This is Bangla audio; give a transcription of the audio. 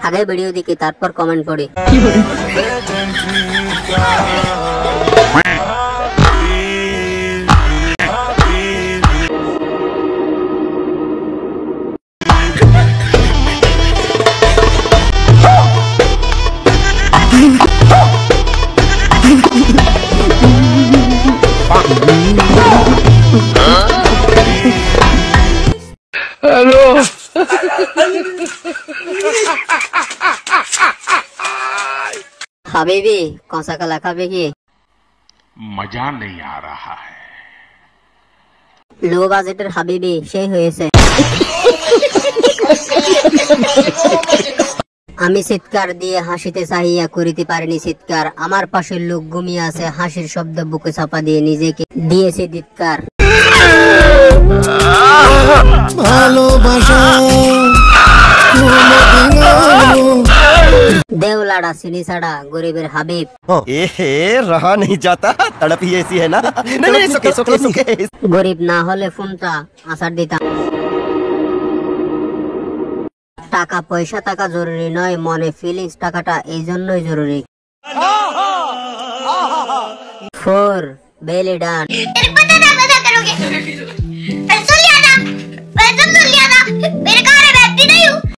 আগে ভিডিও দেখি তারপর কমেন্ট পড়ি। हेलो হাবিবি কষা কলা খাবে কি? मजा नहीं आ रहा है। লো বাজেটের হাবিবি সেই হয়েছে। আমি চিৎকার দিয়ে হাসিতে চাহিয়া করিতে পারিনি চিৎকার। আমার পাশের লোক ঘুমিয়ে আছে, হাসির শব্দ বুকে চাপা দিয়ে নিজেকে দিয়েছে ধিক্কার। देवलाड़ा सिनी सड़ा गरीबेर हाबिब रहा नहीं जाता, तड़प ही ऐसी है ना। नहीं, सुखे। गरीब ना होले फोनटा आसार दिता। टाका पैसा टाका जरूरी नय, मने फिलिंग्स टाकाटा এই জন্যই জরুরি। 4 बेली डान। तेरे पता ना मजा करोगे। सुन लिया ना, मैं सुन लिया ना। मेरे